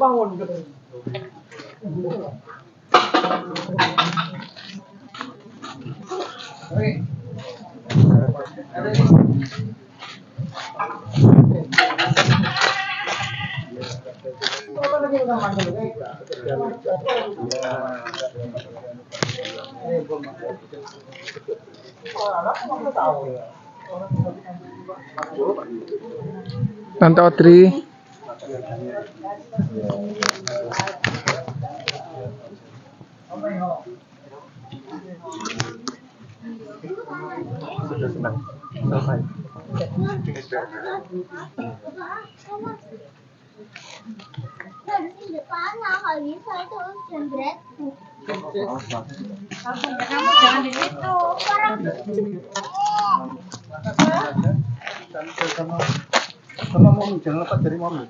bangun. Tante Audrey. Sudah senang. Selesai. Di depan kalau bisa itu jembret. Kamu jangan di situ. Sama mami, jangan lepas dari mami.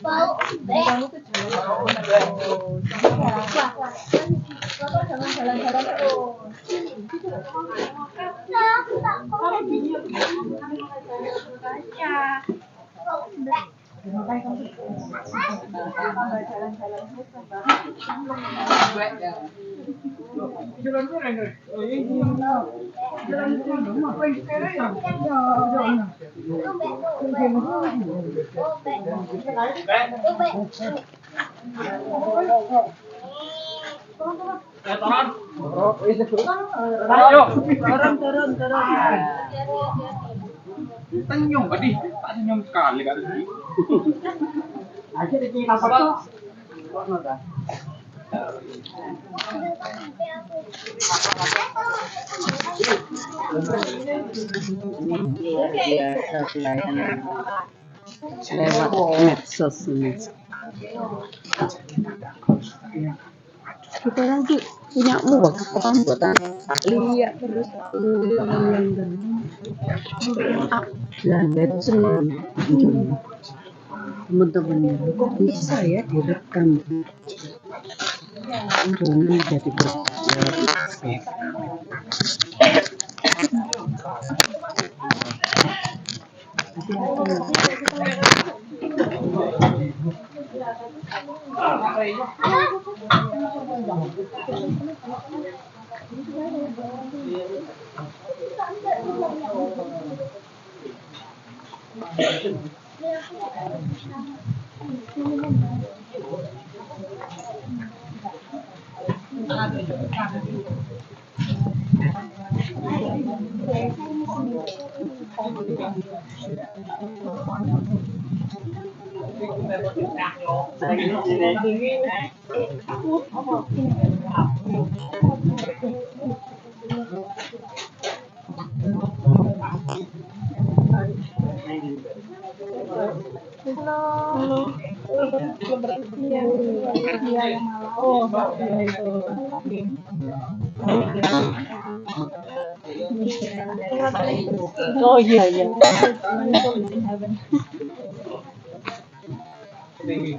Bau. Jangan jalan-jalan terus. Turun. Senyum, tadi tak senyum sekali kan? Aja di sini apa tuh? Luar biasa pelayanan lewat medsos ini. Kita lagi punya orang buatan lihat terus Belanda itu senang teman-temannya kok bisa ya direkam jangan jadi berpikir. Oh iya. Ini.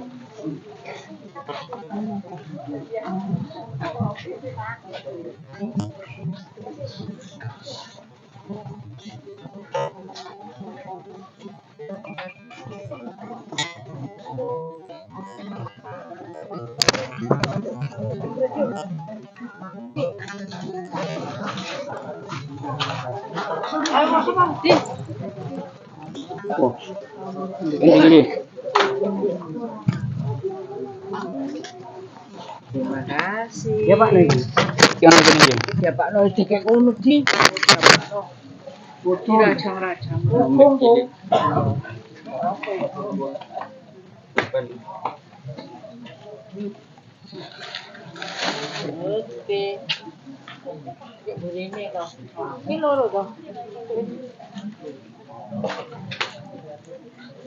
Terima kasih. Ya Pak Noy. Yang ini. Ya Pak Noy dikek ngono di. Rajang-rajang. Oke. Begini kok. Ini loro kok.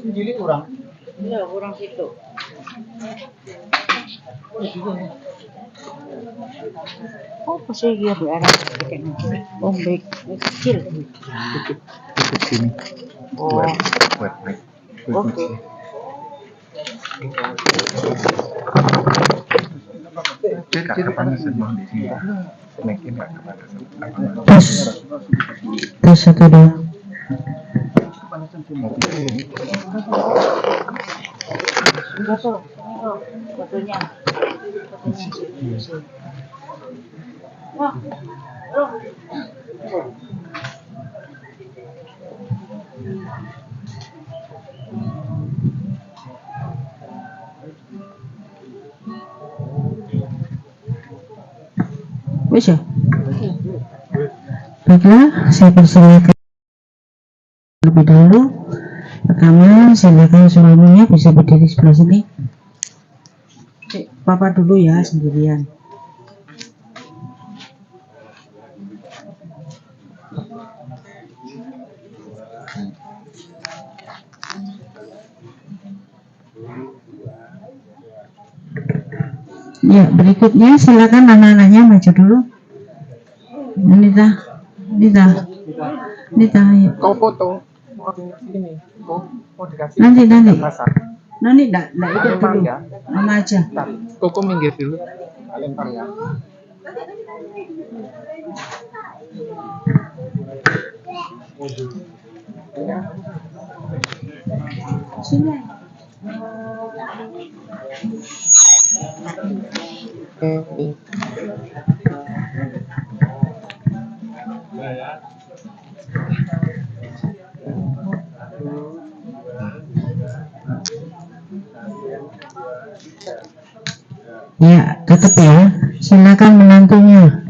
Jadi kurang. Iya, kurang situ. Oh, pasti dia berada di ombek kecil. Ikut sini. Oh, Buat naik. oke. Kapan sebelum di sini? Naikin nggak kepada Tes satu dua. mobil. foto. Fotonya. Wah. Wis ya? Baiklah, saya persilakan lebih dahulu. Pertama, silakan suaminya bisa berdiri sebelah sini. Papa dulu ya, sendirian. Ya, berikutnya silakan anak-anaknya maju dulu. Nita, ayo. Kau foto. Ini. Mau dikasih. Nanti. Pasar. Nanti enggak itu Lempar dulu. ya. Mama aja. Bentar. Koko minggir dulu. Lempar ya. Sini. Ya, tetap ya. Silakan menantunya.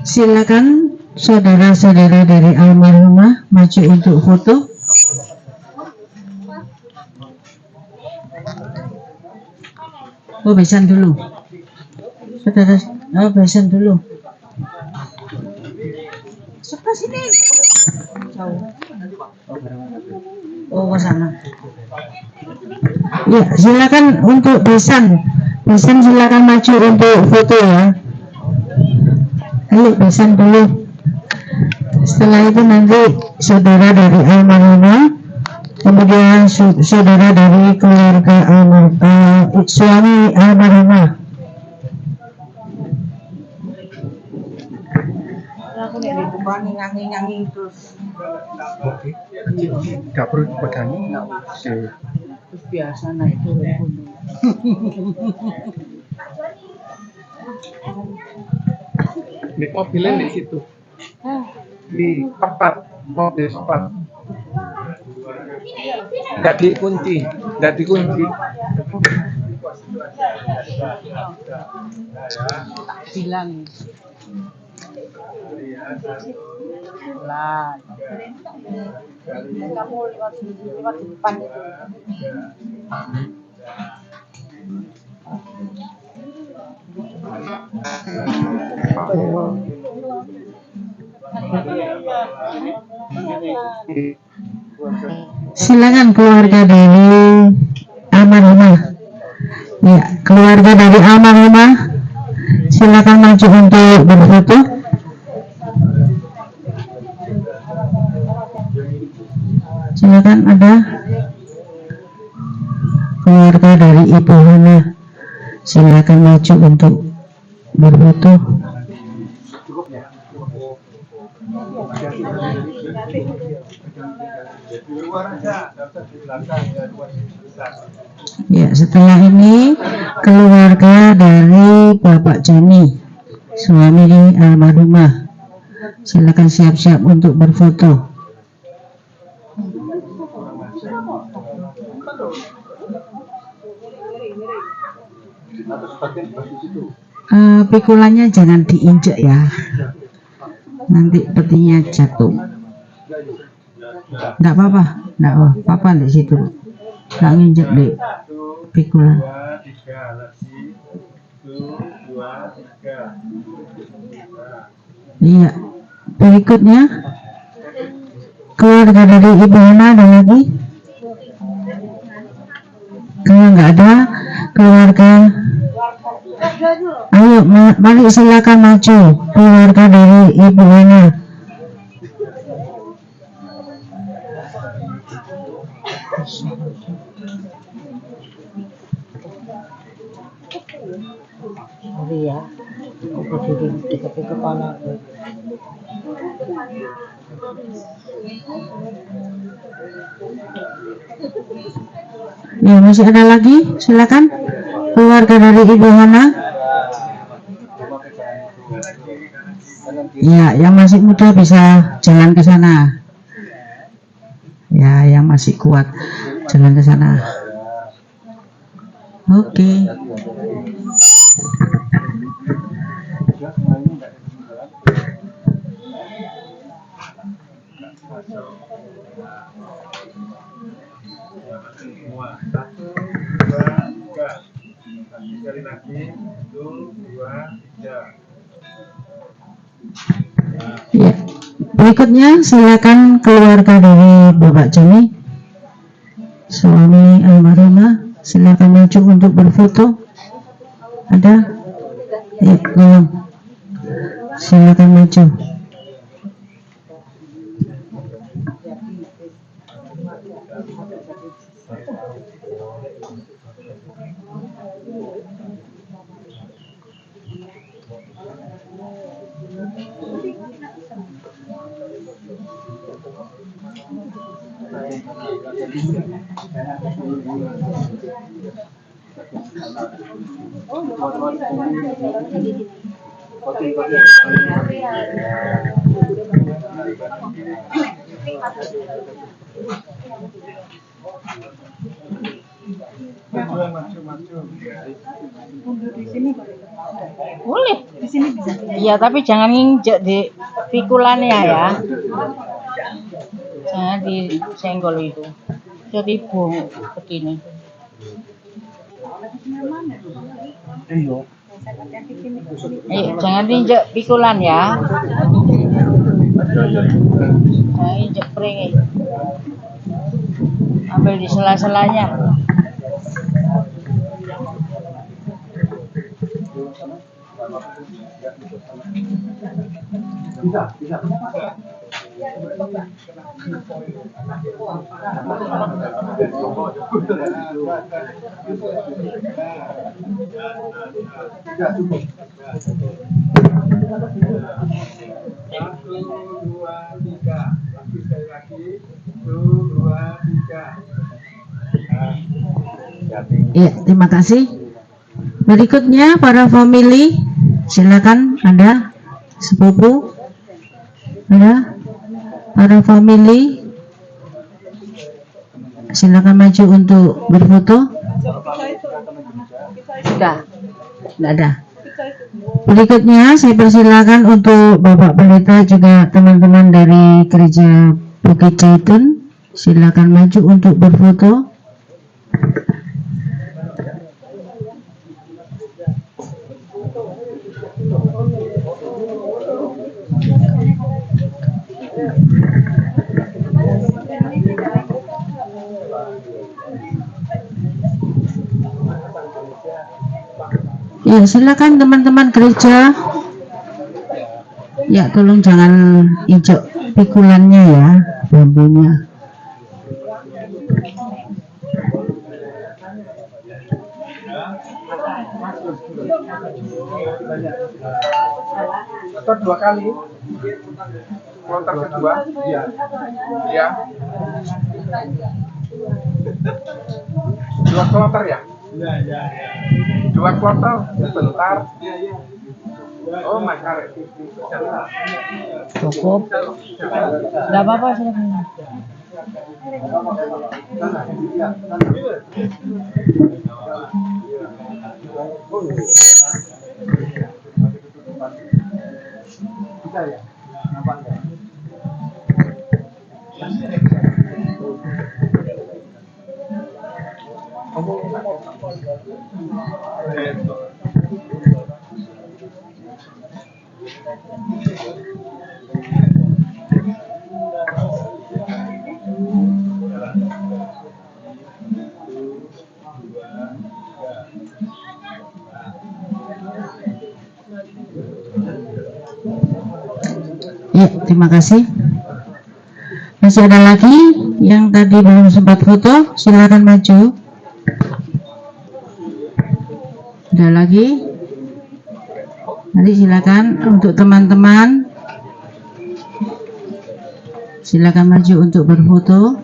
Silakan saudara-saudara dari almarhumah maju untuk foto. Oh, besan dulu. Saudara, besan dulu. Sebelah sini. Jauh. Oh, ke sana. Ya, silakan untuk besan. Besan silakan maju untuk foto ya. Ayo besan dulu. Setelah itu nanti saudara dari almarhumah, kemudian saudara dari keluarga suami almarhumah. Aku nih dibukani nyanyi terus. Oke. Gak perlu dipegangi. Terus biasa naik turun. Di mobilnya di situ. Di tempat mobil sport. Nggak dikunci. Bilang. Lah. Kamu lewat depan itu. Silakan keluarga dari almarhumah. Ya, keluarga dari almarhumah, silakan maju untuk berfoto. Silakan, ada keluarga dari Ibu Hana, silakan maju untuk berfoto. Ya, setelah ini keluarga dari Bapak Joni, suami almarhumah, silakan siap-siap untuk berfoto. Pikulannya jangan diinjek ya, nanti petinya jatuh. Nggak apa-apa di situ, nggak nginjek di pikulan. Iya, berikutnya keluarga dari Ibu Hana ada lagi? Kalau nggak ada keluarga, ayo mari silakan maju keluarga dari Ibu Hana. Sorry ya, aku berdiri di kepala aku. Ya, masih ada lagi, silakan keluarga dari Ibu Hana. Ya, yang masih muda bisa jalan ke sana. Ya, yang masih kuat jalan ke sana. Oke. Ya, berikutnya silakan keluarga dari Bapak Joni, suami almarhumah, silakan maju untuk berfoto. Ada? Ya, tolong. Silakan maju. Boleh di sini bisa. Iya, tapi jangan nginjek di pikulannya ya. Jangan disenggol itu. Jadi bung begini. Jangan diinjek pikulan ya. Jangan injek pring. Ambil di sela-selanya. Bisa. Ya, terima kasih. Berikutnya para family, silakan Anda sepupu, ada para family, silakan maju untuk berfoto. Sudah, nggak ada. Berikutnya saya persilakan untuk Bapak Pendeta juga teman-teman dari Gereja Bukit Zaitun, silakan maju untuk berfoto. Ya, silakan teman-teman gereja. Ya, tolong jangan injak pikulannya ya, bambunya. Atau 2 kali. Kloter kedua. Iya. Ya. 2 kloter ya? Iya. 2 kloter sebentar. Oh, makar. Cukup. Enggak apa-apa, silakan. Ya, terima kasih. Masih ada lagi yang tadi belum sempat foto, silakan maju. Ada lagi? Nanti silakan untuk teman-teman, silakan maju untuk berfoto.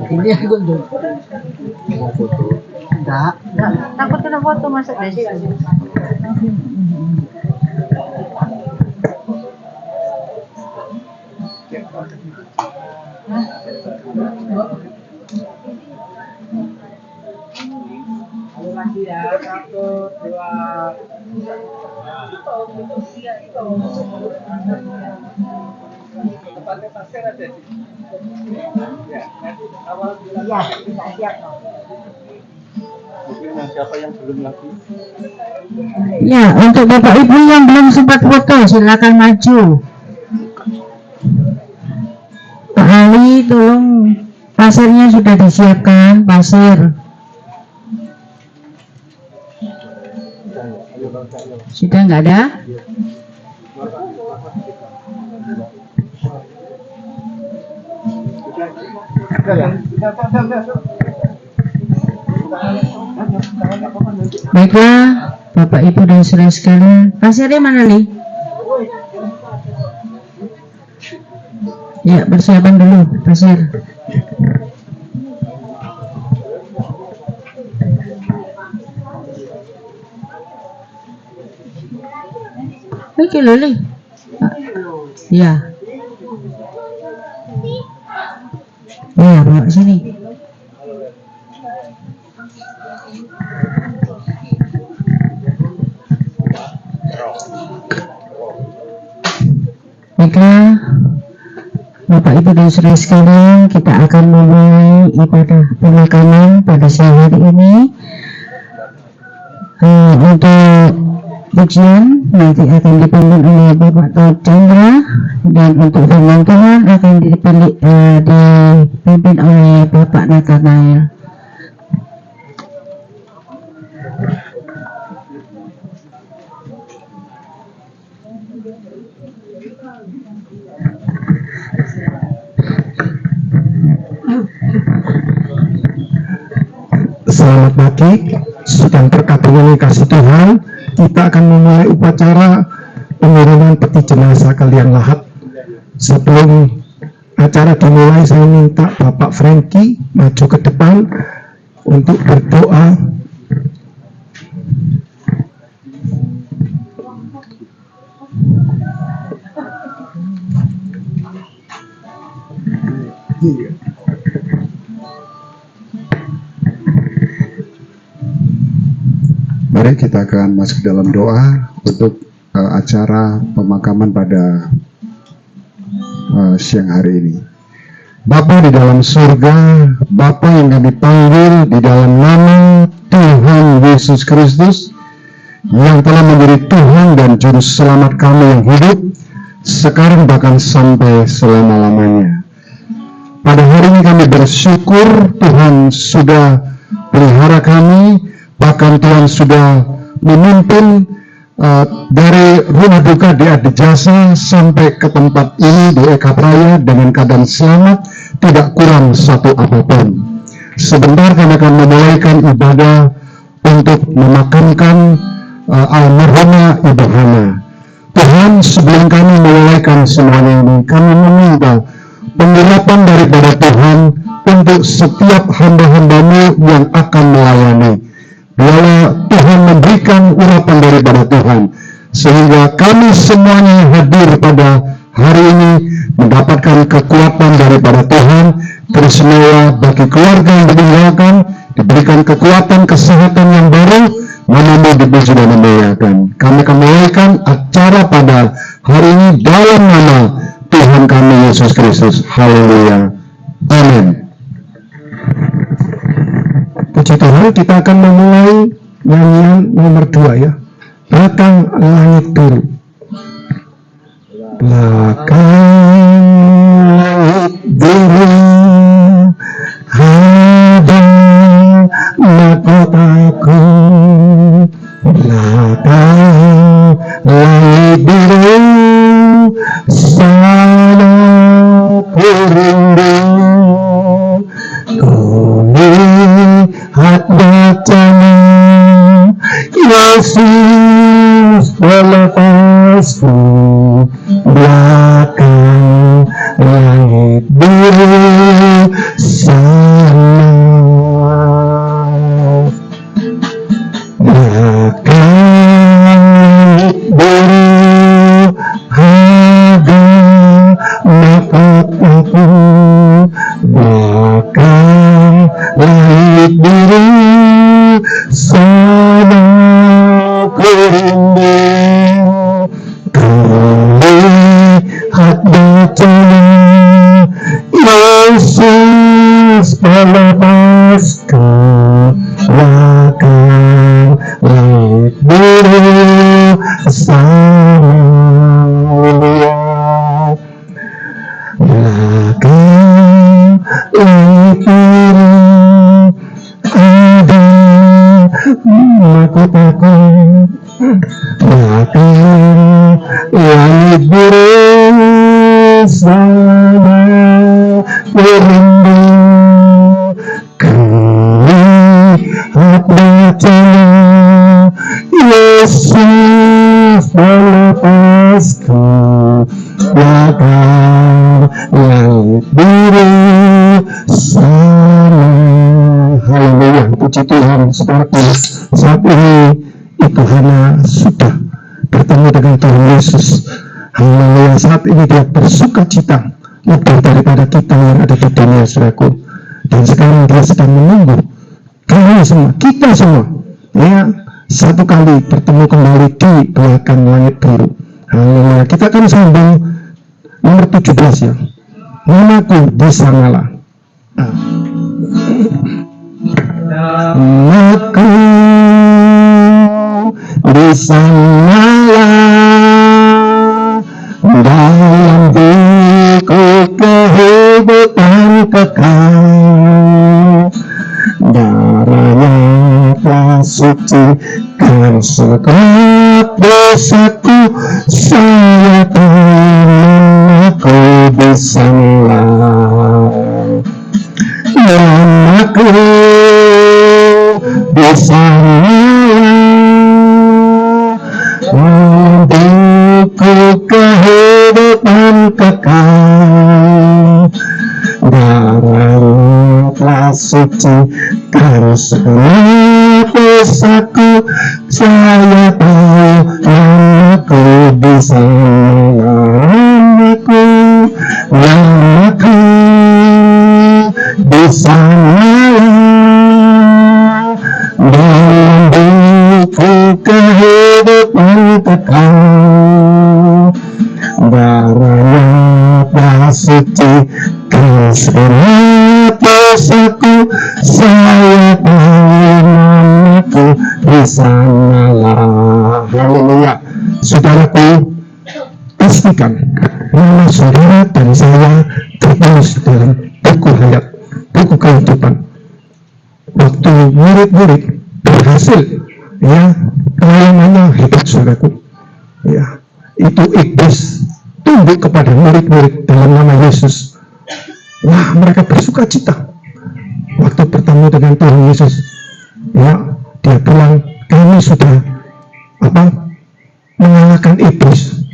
Ini aku tuh. Mau foto. Enggak. Takut kena foto masuk dari situ. Lagi ya, 1, 2. Tempatnya pasir ada sih. Ya, nanti awal bulan. Iya, siap. Mungkin siapa yang belum lagi? Ya, untuk Bapak Ibu yang belum sempat foto, silakan maju. Pak Ali, tolong, pasirnya sudah disiapkan, pasir. Sudah nggak ada? Baiklah, Bapak Ibu dan saudara sekalian, pasirnya mana nih? Ya, persiapan dulu pasir. Oke, Loli. Ya. Ya, bawa sini. Baiklah, Bapak Ibu dan saudara sekalian, kita akan memulai ibadah pemakaman pada siang hari ini. Untuk ujian nanti akan dipimpin oleh Bapak Taufik Chandra, dan untuk firman Tuhan akan dipimpin oleh Bapak Nathanael. Selamat pagi, sedang berkat dengan kasih Tuhan, kita akan memulai upacara pengiriman peti jenazah ke liang lahat. Sebelum acara dimulai, saya minta Bapak Franky maju ke depan untuk berdoa. Mari kita akan masuk dalam doa untuk acara pemakaman pada siang hari ini. Bapa di dalam surga, Bapa yang kami panggil di dalam nama Tuhan Yesus Kristus, yang telah menjadi Tuhan dan Juru Selamat kami yang hidup, sekarang bahkan sampai selama-lamanya. Pada hari ini kami bersyukur Tuhan sudah pelihara kami, bahkan Tuhan sudah memimpin dari rumah duka di Adijasa sampai ke tempat ini di Eka Praya dengan keadaan selamat, tidak kurang satu apapun. Sebentar kami akan memulaikan ibadah untuk memakamkan almarhumah Ibu Hana. Tuhan, sebelum kami memulaikan semuanya ini, kami meminta pengurapan daripada Tuhan untuk setiap hamba-hamba-Mu yang akan melayani. Biarlah Tuhan memberikan urapan daripada Tuhan, sehingga kami semuanya hadir pada hari ini mendapatkan kekuatan daripada Tuhan. Teristimewa bagi keluarga yang ditinggalkan, diberikan kekuatan kesehatan yang baru. Nama-Mu dipuji dan dimuliakan. Kami akan mulaikan acara pada hari ini dalam nama Tuhan kami Yesus Kristus. Haleluya. Amin. Puji Tuhan, kita akan memulai nyanyian nomor 2 ya. Belakang langit biru. Belakang langit biru ada mahkotaku. Belakang langit biru sana ku rindu. Ku lihat wajah-Mu Yesus melepasku. Belakang langit biru sana. Belakang langit biru ada mahkotaku. Belakang langit biru sana ku rindu. Lihat wajah-Mu Yesus melepasku. Belakang langit biru sana. Belakang langit biru ada mahkotaku. Belakang langit biru sana ku rindu. Lihat wajah-Mu Yesus melepasku. Belakang langit biru sana. Haleluya, puji Tuhan. Saudaraku, saat ini Ibu Hana sudah bertemu dengan Tuhan Yesus. Haleluya, saat ini dia bersuka cita lebih daripada kita yang ada di dunia, saudaraku. Dan sekarang dia sedang menunggu kami semua, kita semua, ya, satu kali bertemu kembali di belakang langit biru. Haleluya. Kita akan sambung nomor 17 ya. Namaku di sanalah. Namaku di sanalah, dalam buku kehidupan kekal. Darahnya telah sucikan segala dosaku. Saya tahu di sanalah. Namaku di sanalah, buku kehidupan kekal. Darahnya telah sucikan segala dosaku. Saya tahu namaku di sanalah. Namaku di sanalah, dalam buku kehidupan kekal. Darahnya telah sucikan segala dosaku. Saya tahu namaku di sanalah. Haleluya. Saudaraku, pastikan nama saudara dan saya tertulis dalam buku hayat, buku kehidupan. Waktu murid-murid berhasil, ya, pelayanannya hebat, saudaraku. Ya, itu iblis tunduk kepada murid-murid dalam nama Yesus. Wah, mereka bersuka cita waktu bertemu dengan Tuhan Yesus. Ya, dia bilang, kami sudah mengalahkan iblis.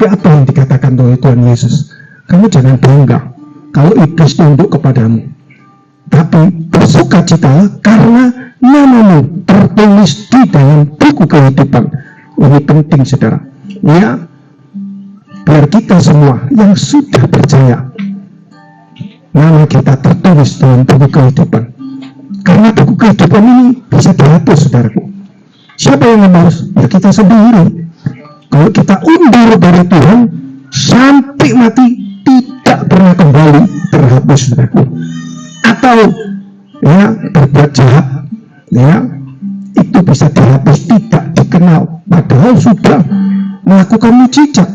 Tapi apa yang dikatakan oleh Tuhan Yesus? Kamu jangan bangga kalau iblis tunduk kepadamu, tapi bersukacitalah karena namamu tertulis di dalam buku kehidupan. Ini penting, saudara. Ya, biar kita semua yang sudah percaya, nama kita tertulis dalam buku kehidupan. Karena buku kehidupan ini bisa dihapus, saudaraku. Siapa yang menghapus? Ya kita sendiri. Kalau kita undur dari Tuhan sampai mati, tidak pernah kembali terhapus, saudaraku. Atau ya berbuat jahat, ya itu bisa dihapus, tidak dikenal, padahal sudah melakukan mujizat,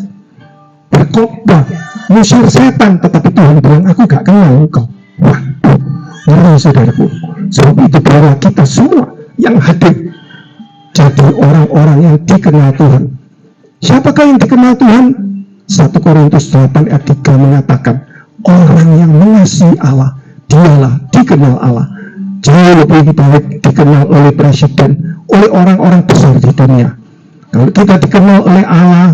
berkhotbah, ngusir setan, tetapi Tuhan bilang aku gak kenal engkau. Waduh, ngeri, saudaraku. Sebab itu biarlah kita semua yang hadir jadi orang-orang yang dikenal Tuhan. Siapakah yang dikenal Tuhan? 1 Korintus 8 ayat 3 mengatakan, orang yang mengasihi Allah, dialah dikenal Allah. Jauh lebih baik dikenal oleh presiden, oleh orang-orang besar di dunia. Kalau kita dikenal oleh Allah,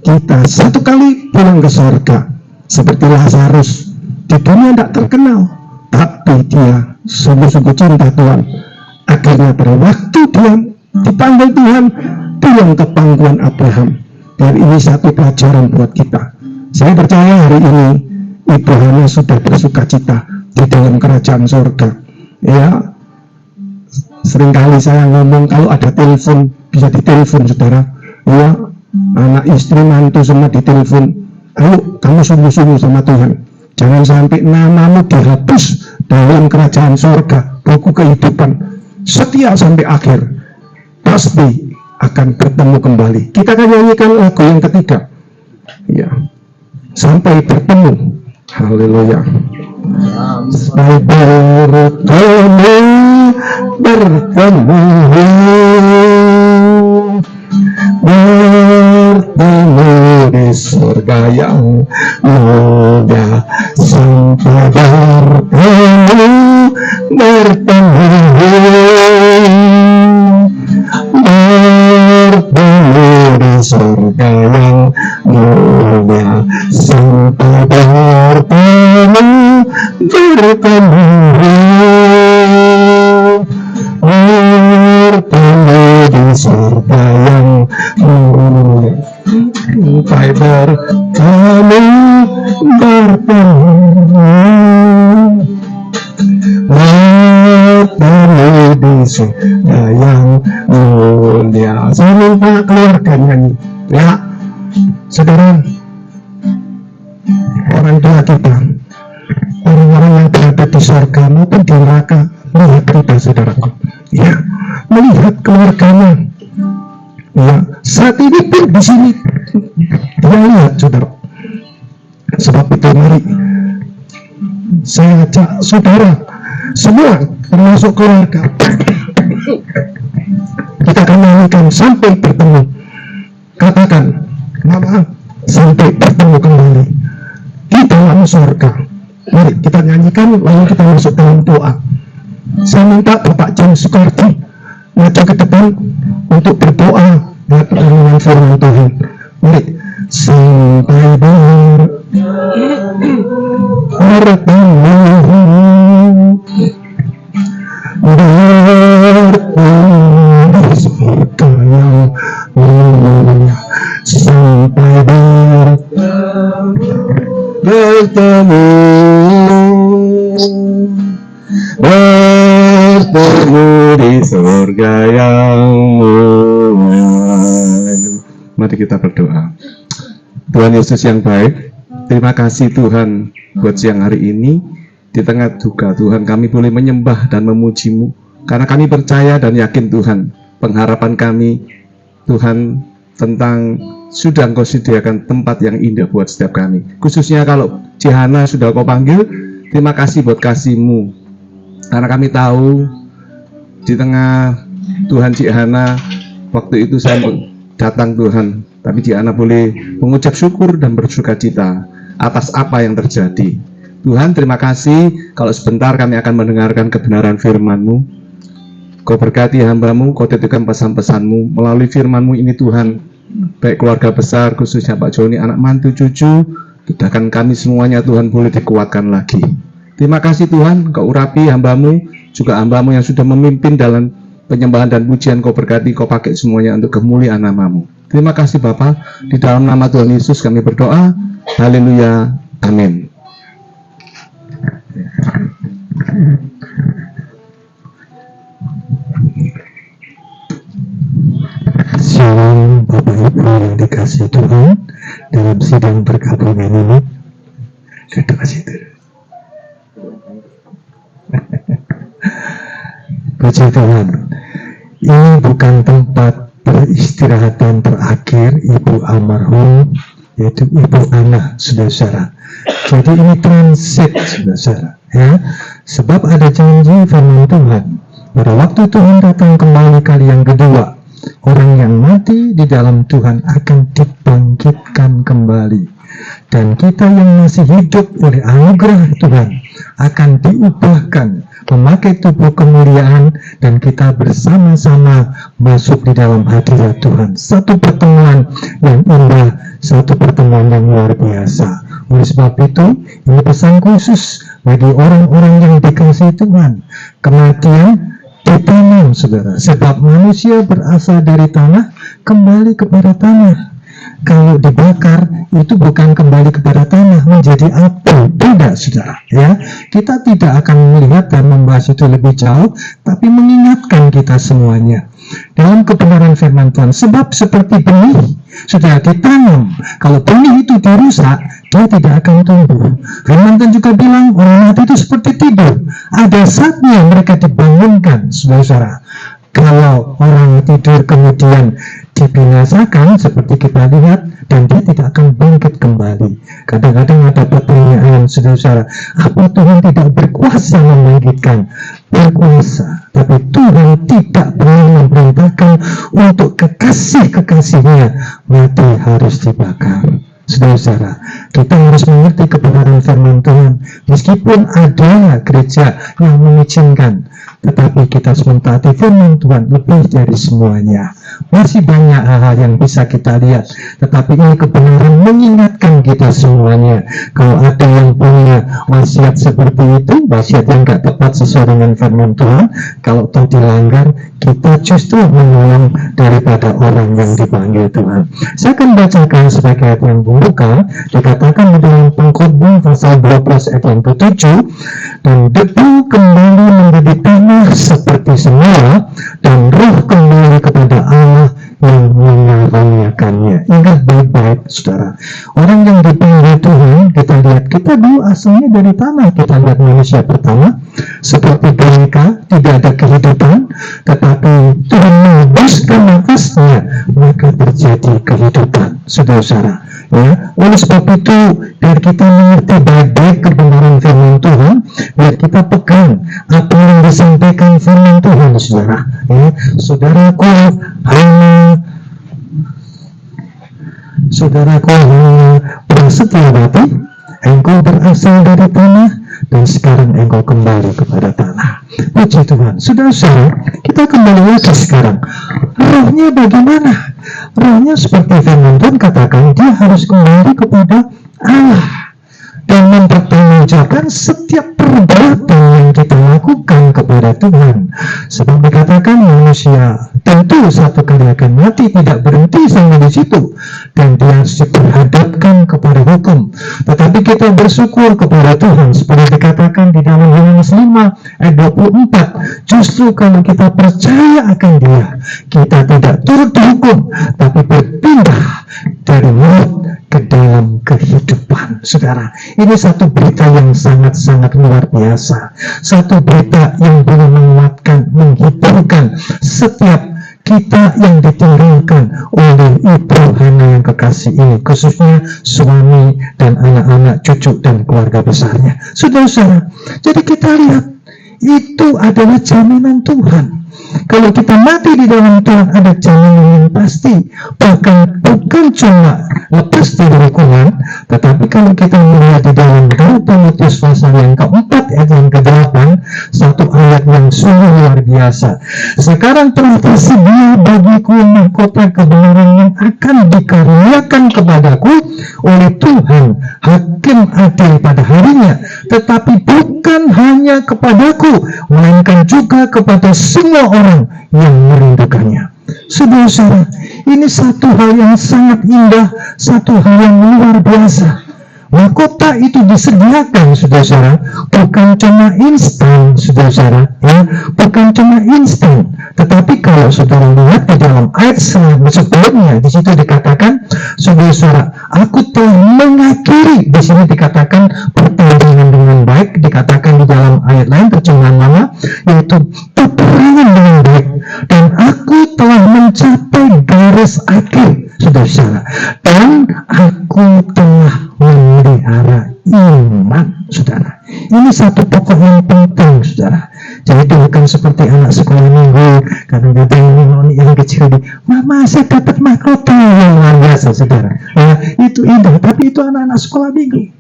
kita satu kali pulang ke surga. Seperti Lazarus, di dunia tidak terkenal, tapi dia sungguh-sungguh cinta Tuhan. Akhirnya pada waktu dia dipanggil Tuhan, pulang ke pangkuan Abraham. Dan ini satu pelajaran buat kita. Saya percaya hari ini Ibu Hana sudah bersuka cita di dalam kerajaan surga. Ya, seringkali saya ngomong kalau ada telepon bisa ditelepon, saudara. Ya, anak istri mantu semua ditelepon. Ayo kamu sungguh-sungguh sama Tuhan. Jangan sampai namamu dihapus dalam kerajaan surga, buku kehidupan. Setia sampai akhir, pasti akan bertemu kembali. Kita akan nyanyikan lagu yang ketiga. Ya, sampai bertemu. Haleluya. Sampai bertemu di surga yang mulia. Sampai bertemu di surga yang mulia. Sampai bertemu di surga yang mulia. Sampai bertemu di surga yang mulia. Saya minta keluarga nyanyi, ya, saudara. Orang tua kita, orang-orang yang berada di surga maupun di neraka, melihat kita, saudaraku, ya, melihat keluarganya. Ya, saat ini pun di sini dia lihat, saudara. Sebab itu mari saya ajak saudara semua, termasuk keluarga, kita akan nyanyikan sampai bertemu. Katakan, Mama, sampai bertemu kembali di dalam surga. Mari kita nyanyikan, lalu kita masuk dalam doa. Saya minta Bapak Jan Sukardi maju ke depan untuk berdoa buat perlindungan firman Tuhan. Mari, sampai bertemu di surga yang mulia. Sampai bertemu di surga yang mulia. Mari kita berdoa. Tuhan Yesus yang baik, terima kasih Tuhan buat siang hari ini. Di tengah duka Tuhan, kami boleh menyembah dan memuji-Mu, karena kami percaya dan yakin Tuhan, pengharapan kami Tuhan tentang sudah Engkau sediakan tempat yang indah buat setiap kami. Khususnya kalau Cihana sudah Kau panggil, terima kasih buat kasih-Mu, karena kami tahu di tengah Tuhan Cihana, waktu itu saya datang Tuhan, tapi Cihana boleh mengucap syukur dan bersuka cita atas apa yang terjadi. Tuhan, terima kasih kalau sebentar kami akan mendengarkan kebenaran firman-Mu. Kau berkati hamba-Mu, Kau titipkan pesan-pesan-Mu melalui firman-Mu ini Tuhan, baik keluarga besar, khususnya Pak Joni, anak mantu, cucu, doakan kami semuanya Tuhan boleh dikuatkan lagi. Terima kasih Tuhan, Kau urapi hamba-Mu, juga hamba-Mu yang sudah memimpin dalam penyembahan dan pujian, Kau berkati, Kau pakai semuanya untuk kemuliaan nama-Mu. Terima kasih Bapa, di dalam nama Tuhan Yesus kami berdoa, haleluya, amin. Shalom Bapak Ibu yang dikasihi Tuhan, dalam sidang perkabungan ini kita kasih Tuhan. Puji Tuhan, ini bukan tempat peristirahatan terakhir Ibu almarhum, yaitu Ibu Ana, saudara. Jadi ini transit, saudara, ya. Sebab ada janji firman Tuhan, pada waktu Tuhan datang kembali kali yang kedua, orang yang mati di dalam Tuhan akan dibangkitkan kembali, dan kita yang masih hidup oleh anugerah Tuhan akan diubahkan memakai tubuh kemuliaan, dan kita bersama-sama masuk di dalam hadirat Tuhan. Satu pertemuan yang indah, satu pertemuan yang luar biasa. Oleh sebab itu, ini pesan khusus bagi orang-orang yang dikasihi Tuhan. Kematian ditanam, saudara, sebab manusia berasal dari tanah, kembali kepada tanah. Kalau dibakar itu bukan kembali kepada tanah menjadi api, tidak, saudara, ya. Kita tidak akan melihat dan membahas itu lebih jauh, tapi mengingatkan kita semuanya dalam kebenaran firman Tuhan. Sebab seperti benih sudah ditanam, kalau benih itu dirusak, dia tidak akan tumbuh. Firman Tuhan juga bilang orang mati itu seperti tidur, ada saatnya mereka dibangunkan, saudara. Kalau orang tidur kemudian dibinasakan seperti kita lihat, dan dia tidak akan bangkit kembali. Kadang-kadang ada pertanyaan, saudara, apa Tuhan tidak berkuasa membangkitkan? Berkuasa, tapi Tuhan tidak pernah memerintahkan untuk kekasih-kekasihnya mati harus dibakar. Saudara, kita harus mengerti kebenaran firman Tuhan. Meskipun ada gereja yang mengizinkan, tetapi kita harus mentaati firman Tuhan lebih dari semuanya. Masih banyak hal-hal yang bisa kita lihat, tetapi ini kebenaran mengingatkan kita semuanya. Kalau ada yang punya wasiat seperti itu, wasiat yang gak tepat sesuai dengan firman Tuhan, kalau toh dilanggar, kita justru menolong daripada orang yang dipanggil Tuhan. Saya akan bacakan sebagai ayat yang buka, dikatakan di dalam Pengkhotbah pasal 12 ayat yang ke-7, dan debu kembali menjadi tanah seperti semula, dan roh kembali kepada Allah yang mengaruniakannya. Ingat baik-baik, saudara. Orang yang dipanggil Tuhan, kita lihat, kita dulu asalnya dari tanah. Kita lihat manusia pertama, seperti boneka, tidak ada kehidupan, tetapi Tuhan menghembuskan nafasnya, maka terjadi kehidupan, saudara-saudara. Ya, oleh sebab itu, biar kita mengerti baik-baik kebenaran firman Tuhan, biar kita pegang apa yang disampaikan firman Tuhan, saudara. Ya, saudaraku hanya bersetia hati, engkau berasal dari tanah, dan sekarang engkau kembali kepada tanah. Puji Tuhan. Saudara-saudara, kita kembali lagi sekarang. Rohnya bagaimana? Rohnya seperti firman Tuhan katakan, dia harus kembali kepada Allah dan mempertanggungjawabkan setiap perbuatan yang kita lakukan kepada Tuhan. Sebab dikatakan manusia tentu satu kali akan mati, tidak berhenti sampai di situ, dan dia harus diperhadapkan kepada hukum. Tetapi kita bersyukur kepada Tuhan, seperti dikatakan di dalam Yohanes 5 ayat 24, justru kalau kita percaya akan dia, kita tidak turut dihukum, tapi berpindah dari maut ke dalam kehidupan. Saudara, ini satu berita yang sangat-sangat luar biasa, satu berita yang boleh menguatkan, menghiburkan setiap kita yang ditinggalkan oleh Ibu Hana yang kekasih ini, khususnya suami dan anak-anak, cucu dan keluarga besarnya. Saudara-saudara, jadi kita lihat itu adalah jaminan Tuhan. Kalau kita mati di dalam Tuhan, ada jaminan yang pasti, bahkan bukan cuma lepas dari hukuman, tetapi kalau kita melihat di dalam 2 Timotius pasal yang ke-4 ayat yang ke-8, satu ayat yang sungguh luar biasa. Sekarang telah tersedia bagiku mahkota kebenaran yang akan dikaruniakan kepadaku oleh Tuhan, hakim adil pada harinya, tetapi bukan hanya kepadaku, melainkan juga kepada semua orang yang merindukannya. Saudara-saudara, ini satu hal yang sangat indah, satu hal yang luar biasa. Mahkota itu disediakan, saudara-saudara, bukan cuma instan, saudara-saudara, ya, bukan cuma instan. Tetapi kalau saudara lihat di dalam ayat sebelumnya, di situ dikatakan, saudara-saudara, aku telah mengakhiri. Di sini dikatakan pertandingan dengan baik, dikatakan di dalam ayat lain terjemahan lama, yaitu peperangan dengan baik, dan aku telah mencapai garis akhir, saudara-saudara, dan aku telah memelihara iman, saudara. Ini satu pokok yang penting, saudara. Jadi bukan seperti anak sekolah minggu, kadang-kadang yang kecil di, mama saya dapat mahkota yang luar biasa, saudara. Nah, itu indah, tapi itu anak-anak sekolah minggu.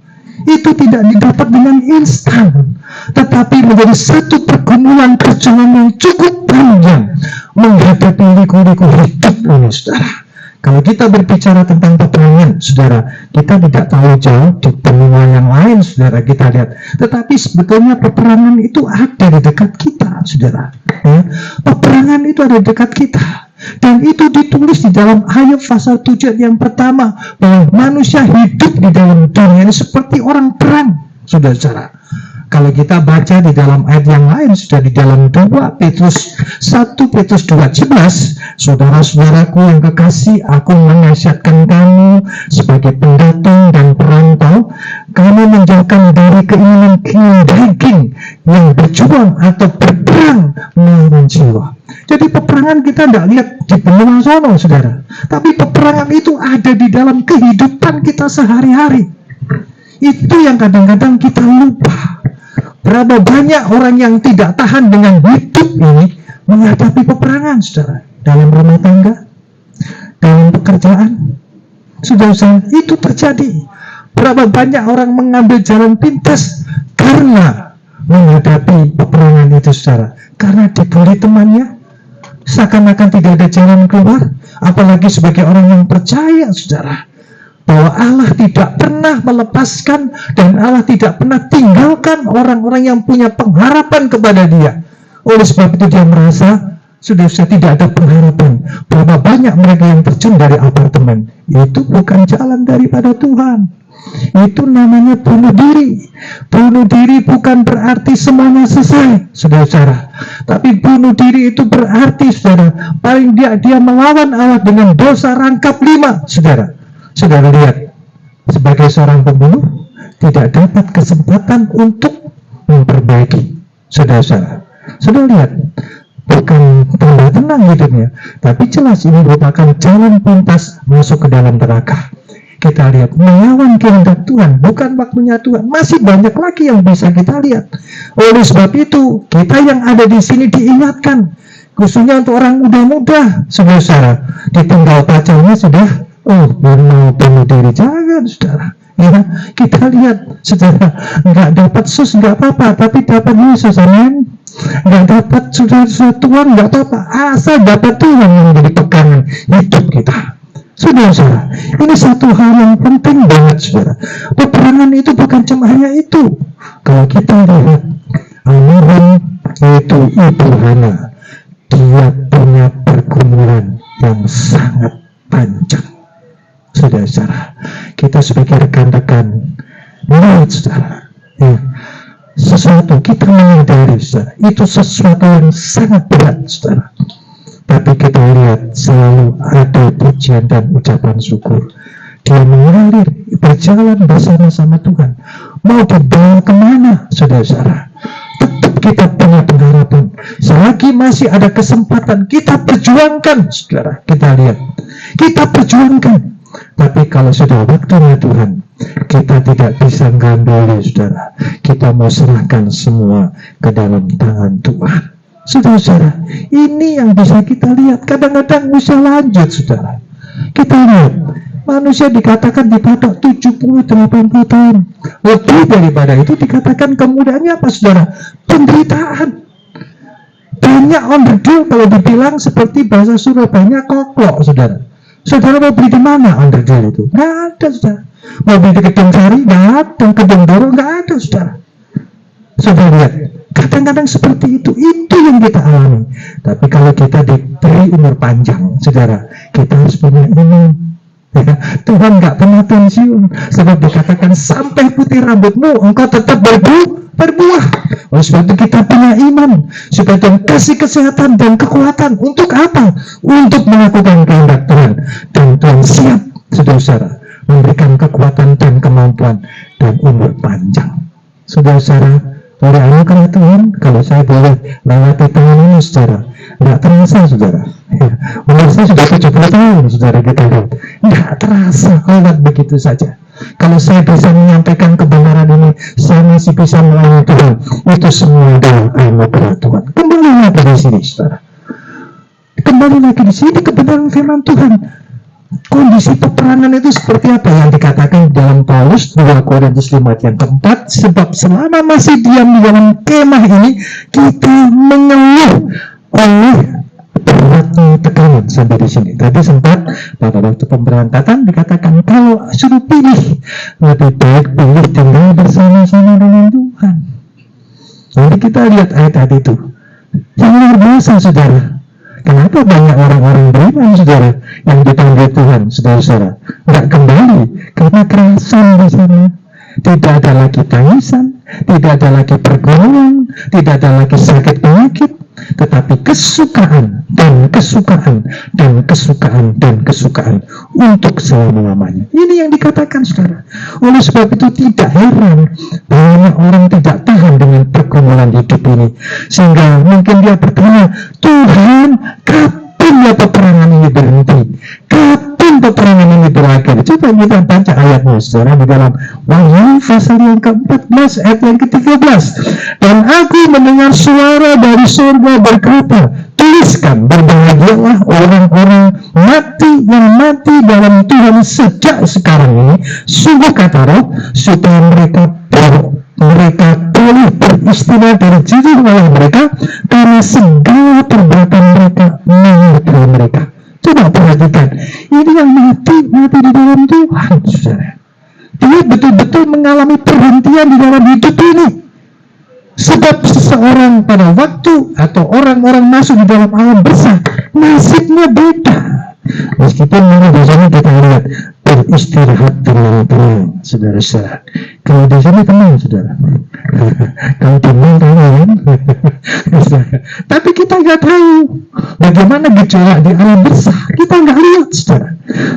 Itu tidak didapat dengan instan, tetapi menjadi satu pergumulan perjalanan yang cukup panjang menghadapi liku-liku hidup ini, saudara. Kalau kita berbicara tentang peperangan, saudara, kita tidak terlalu jauh di benua yang lain, saudara, kita lihat. Tetapi sebetulnya peperangan itu ada di dekat kita, saudara. Ya. Peperangan itu ada di dekat kita. Dan itu ditulis di dalam Ayub pasal 7 yang pertama, bahwa manusia hidup di dalam dunia ini seperti orang perang, saudara. Kalau kita baca di dalam ayat yang lain, sudah di dalam 1 Petrus 2:11, saudara-saudaraku yang kekasih, aku menasihatkan kamu sebagai pendatang dan perantau, kamu menjauhkan dari keinginan daging yang berjuang atau berperang melawan jiwa. Jadi peperangan kita tidak lihat di benua sana, saudara, tapi peperangan itu ada di dalam kehidupan kita sehari-hari. Itu yang kadang-kadang kita lupa. Berapa banyak orang yang tidak tahan dengan hidup ini menghadapi peperangan, saudara, dalam rumah tangga, dalam pekerjaan, saudara, itu terjadi. Berapa banyak orang mengambil jalan pintas karena menghadapi peperangan itu, saudara, karena dibully temannya, seakan-akan tidak ada jalan keluar. Apalagi sebagai orang yang percaya, saudara, bahwa Allah tidak pernah melepaskan dan Allah tidak pernah tinggalkan orang-orang yang punya pengharapan kepada Dia. Oleh sebab itu dia merasa sudah tidak ada pengharapan. Berapa banyak mereka yang terjun dari apartemen. Itu bukan jalan daripada Tuhan. Itu namanya bunuh diri. Bunuh diri bukan berarti semuanya selesai, saudara. Tapi bunuh diri itu berarti, saudara, paling dia melawan Allah dengan dosa rangkap 5, saudara. Saudara lihat, sebagai seorang pembunuh tidak dapat kesempatan untuk memperbaiki, saudara. Saudara lihat, bukan tambah tenang hidupnya, tapi jelas ini merupakan jalan pintas masuk ke dalam neraka. Kita lihat, melawan kehendak Tuhan, bukan waktunya Tuhan. Masih banyak lagi yang bisa kita lihat. Oleh sebab itu, kita yang ada di sini diingatkan, khususnya untuk orang muda-muda, saudara, ditinggal pacarnya sudah mau bunuh diri, jangan, saudara. Ya, kita lihat, saudara, nggak dapat sus nggak apa-apa, tapi dapat Yesus, amin. Nggak dapat saudara Tuhan nggak apa-apa, asal dapat Tuhan yang menjadi pegangan hidup kita. Saudara, ini satu hal yang penting banget, saudara. Peperangan itu bukan cuma hanya itu. Kalau kita lihat Anuhan, yaitu Ibu Hana, dia punya pergumulan yang sangat panjang. Saudara, kita sebagai rekan-rekan melihat, saudara, ya, sesuatu kita menyadari, saudara, itu sesuatu yang sangat berat, saudara. Tapi kita lihat selalu ada pujian dan ucapan syukur. Dia mengalir, berjalan bersama-sama Tuhan. Mau dibawa kemana, saudara? Tetap kita punya pengharapan. Selagi masih ada kesempatan, kita perjuangkan, saudara. Kita lihat, kita perjuangkan. Tapi kalau sudah waktunya Tuhan, kita tidak bisa gandoli, saudara. Kita mau serahkan semua ke dalam tangan Tuhan. Saudara, ini yang bisa kita lihat. Kadang-kadang usaha lanjut, saudara. Kita lihat Manusia dikatakan dipatok 70-80 tahun. Lebih daripada itu dikatakan kemudahannya apa saudara? Penderitaan. Banyak onderdil kalau dibilang seperti bahasa Surabaya koklok saudara. Saudara mau beli di mana onderdil itu? Nggak ada saudara. Mau beli di Gedung Sari? Nggak ada. Gedung Doro? Nggak ada saudara. Saudara lihat, kadang-kadang seperti itu yang kita alami. Tapi kalau kita diberi umur panjang, saudara, kita harus punya iman. Ya, Tuhan nggak pernah pensiun, sebab dikatakan sampai putih rambutmu, engkau tetap berbuah. Oleh sebab itu kita punya iman, supaya Tuhan kasih kesehatan dan kekuatan. Untuk apa? Untuk melakukan kehendak Tuhan. Dan Tuhan siap, saudara-saudara, memberikan kekuatan dan kemampuan dan umur panjang. Saudara-saudara, oleh anugerah Tuhan, kalau saya boleh lewati tahun ini, saudara, nggak terasa, saudara. Ya, umur saya sudah 70 tahun, saudara, kita lihat. Nggak terasa, lewat begitu saja. Kalau saya bisa menyampaikan kebenaran ini, saya masih bisa melayani Tuhan. Itu semua adalah anugerah Tuhan. Kembali lagi di sini, saudara. Kembali lagi di sini, kebenaran firman Tuhan. Kondisi peperangan itu seperti apa yang dikatakan dalam Paulus 2 Korintus 5 yang keempat, sebab selama masih diam di dalam kemah ini kita mengeluh oleh beratnya tekanan. Sampai di sini tadi sempat pada waktu pemberangkatan dikatakan kalau suruh pilih, lebih baik pilih tinggal bersama-sama dengan Tuhan. Jadi kita lihat ayat tadi itu yang luar biasa, saudara. Kenapa banyak orang-orang beriman, saudara, yang dipanggil Tuhan, saudara-saudara, nggak kembali karena kerasan di sana. Tidak ada lagi tangisan, tidak ada lagi pergumulan, tidak ada lagi sakit penyakit, tetapi kesukaan dan kesukaan dan kesukaan dan kesukaan untuk selama-lamanya. Ini yang dikatakan, saudara. Oleh sebab itu tidak heran banyak orang tidak tahan dengan pergumulan hidup ini, sehingga mungkin dia bertanya, Tuhan, kapan ya peperangan ini berhenti? Kapan peperangan ini berakhir? Coba kita baca ayatnya, saudara, di dalam Wahyu pasal yang ke-14 ayat yang ke-13. Dan aku mendengar suara dari surga berkata, tuliskan, berbahagialah orang-orang mati yang mati dalam Tuhan sejak sekarang ini, sungguh kata Roh, supaya mereka boleh beristilah dari jiwa malah mereka, karena segala perbuatan mereka menyertai mereka. Coba perhatikan, ini yang mati di dalam Tuhan, saudara. Dia betul-betul mengalami perhentian di dalam hidup ini. Sebab seseorang pada waktu atau orang-orang masuk di dalam alam besar, nasibnya beda. Meskipun mana di sini kita lihat beristirahat tenang, saudara-saudara. Kalau di sini tenang, saudara. Kalau tenang, kan? Tapi kita nggak tahu bagaimana gejolak di alam besar. Kita nggak lihat, saudara.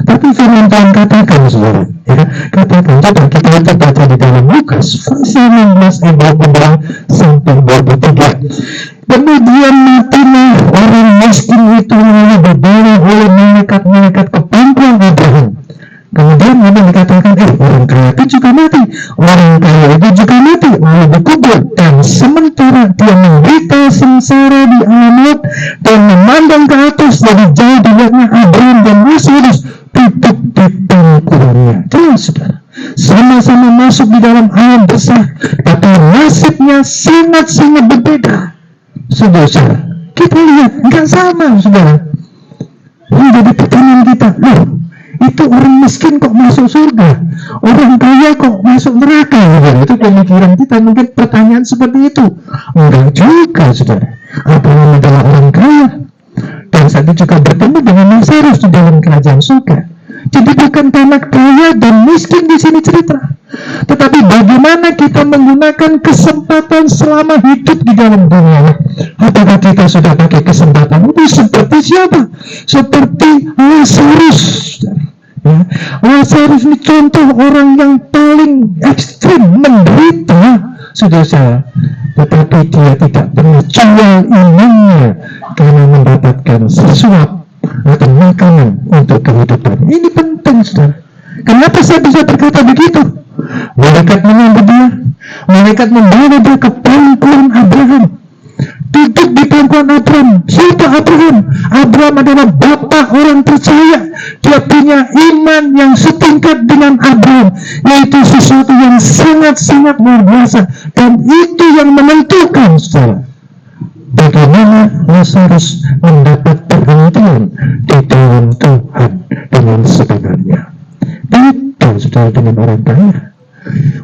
Tapi firman Tuhan katakan, saudara, ya, katakan, coba kita baca di dalam Lukas pasal 16 ayat 22 sampai 23. Kemudian matilah orang miskin itu lalu dibawa oleh malaikat-malaikat ke pangkuan Abraham. Kemudian ada dikatakan, orang kaya itu juga mati. Orang kaya itu juga mati, lalu dikubur. Dan sementara dia menderita sengsara di alam maut dan memandang ke atas dari jauh dilihatnya Abraham dan Lazarus duduk di pangkuannya. Jelas, saudara. Sama-sama masuk di dalam alam besar, tapi nasibnya sangat-sangat berbeda. Saudara, kita lihat nggak sama, saudara. Ini jadi pertanyaan kita, loh, itu orang miskin kok masuk surga, orang kaya kok masuk neraka, saudara. Itu pemikiran kita, mungkin pertanyaan seperti itu. Enggak juga, saudara. Abraham adalah orang kaya, dan saat itu juga bertemu dengan Lazarus di dalam kerajaan surga. Jadi bukan karena kaya dan miskin di sini cerita, tetapi bagaimana kita menggunakan kesempatan selama hidup di dalam dunia. Apakah kita sudah pakai kesempatan itu seperti siapa? Seperti Lazarus. Ya, Lazarus ini contoh orang yang paling ekstrim menderita, saudara, tetapi dia tidak pernah jual imannya karena mendapatkan sesuatu atau makanan untuk kehidupan. Ini penting, saudara. Kenapa saya bisa berkata begitu? Malaikat menyambut dia, malaikat membawa dia ke pangkuan Abraham. Duduk di pangkuan Abraham. Siapa Abraham? Abraham adalah bapak orang percaya. Dia punya iman yang kuasa, dan itu yang menentukan, saudara, bagaimana Lazarus mendapat perhentian di dalam Tuhan dengan sebenarnya. Beda, saudara, dengan orang kaya.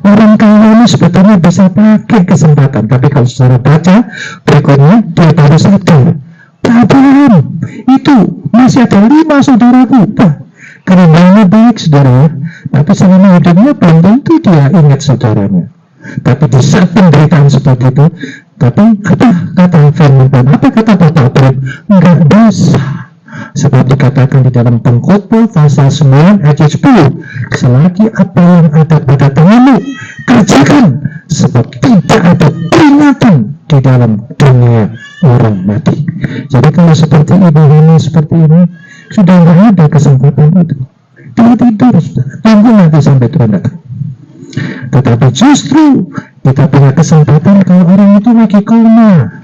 Orang kaya ini sebetulnya bisa pakai kesempatan, tapi kalau saudara baca berikutnya, dia baru sadar, Abraham itu masih ada 5 saudaraku. Kerendahannya baik, saudara, tapi selama hidupnya belum tentu dia ingat saudaranya. Tapi di saat penderitaan seperti itu, tapi apa kata firman Tuhan? Apa kata Bapak Abraham? Enggak bisa. Sebab dikatakan di dalam Pengkhotbah pasal 9 ayat 10, selagi apa yang ada pada tanganmu kerjakan, sebab tidak ada peringatan di dalam dunia orang mati. Jadi kalau seperti ibu ini seperti ini, sudah tidak ada kesempatan itu. Dia tidur, tunggu nanti sampai Tuhan datang. Tetapi justru kita punya kesempatan kalau orang itu lagi koma,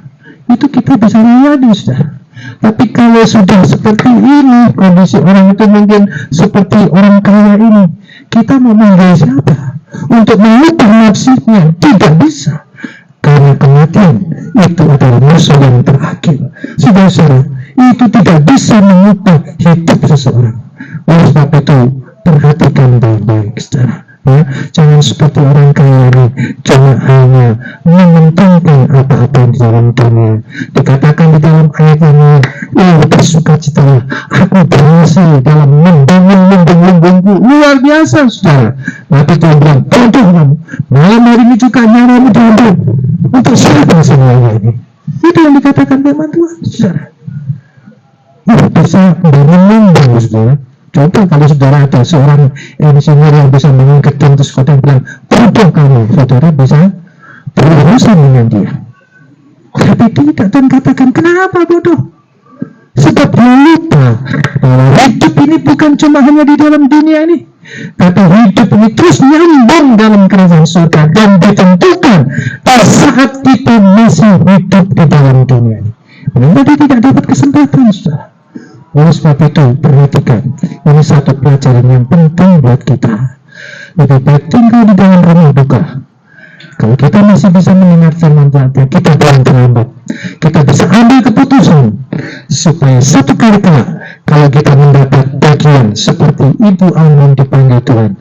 itu kita bisa layani, sudah. Tapi kalau sudah seperti ini, kondisi orang itu mungkin seperti orang kaya ini, kita mau manggil siapa untuk mengubah nafsunya? Tidak bisa, karena kematian itu adalah musuh yang terakhir. Saudara, itu tidak bisa mengubah hidup seseorang. Oleh sebab itu, perhatikan baik-baik, saudara. Ya, jangan seperti orang kaya ini cuma hanya mementingkan apa-apa di dalam dunia. Dikatakan di dalam ayat ini, bersukacitalah, aku berhasil dalam membangun lumbung-lumbungku. Luar biasa, saudara. Tapi Tuhan bilang, bodoh kamu, malam hari ini juga nyawamu diambil. Untuk siapa semuanya ini? Itu yang dikatakan firman Tuhan, saudara. Bisa membangun lumbung, saudara. Contoh kalau saudara ada seorang insinyur yang bisa bangun gedung, terus saudara bilang, bodoh kamu, saudara bisa berurusan dengan dia. Tapi tidak, Tuhan katakan, kenapa bodoh? Sebab dia lupa bahwa hidup ini bukan cuma hanya di dalam dunia ini, tapi hidup ini terus nyambung dalam kerajaan surga, dan ditentukan pada saat kita masih hidup di dalam dunia ini. Mengapa dia tidak dapat kesempatan, saudara? Oleh sebab itu, perhatikan, ini satu pelajaran yang penting buat kita. Lebih baik tinggal di dalam rumah duka. Kalau kita masih bisa mendengar firman Tuhan, kita jangan terlambat. Kita bisa ambil keputusan supaya satu kali kelak, kalau kita mendapat bagian seperti Ibu Almon dipanggil Tuhan,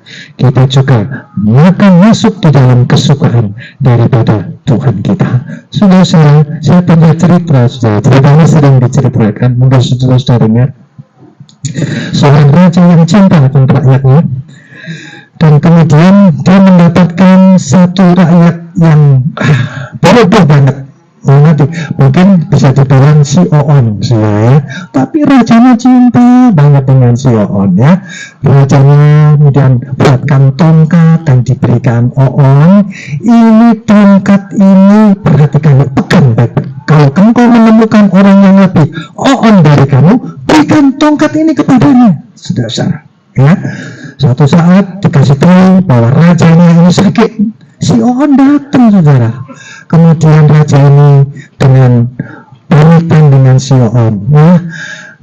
kita juga akan masuk di dalam kesukaan daripada Tuhan kita. Saudara-saudara, saya punya cerita, cerita ini sering diceritakan, mungkin saudara-saudara dengar. Seorang raja yang cinta akan rakyatnya, dan kemudian dia mendapatkan satu rakyat yang bodoh banget. Mungkin bisa dibilang si Oon, ya. Tapi rajanya cinta banget dengan si Oon, ya. Rajanya kemudian buatkan tongkat dan diberikan Oon. Ini tongkat ini, perhatikan, pegang baik-baik. Kalau engkau menemukan orang yang lebih Oon dari kamu, berikan tongkat ini kepadanya, saudara. Ya, suatu saat dikasih tahu bahwa rajanya ini sakit. Si Oon datang, saudara. Kemudian raja ini dengan pamitan dengan si Oon, ya,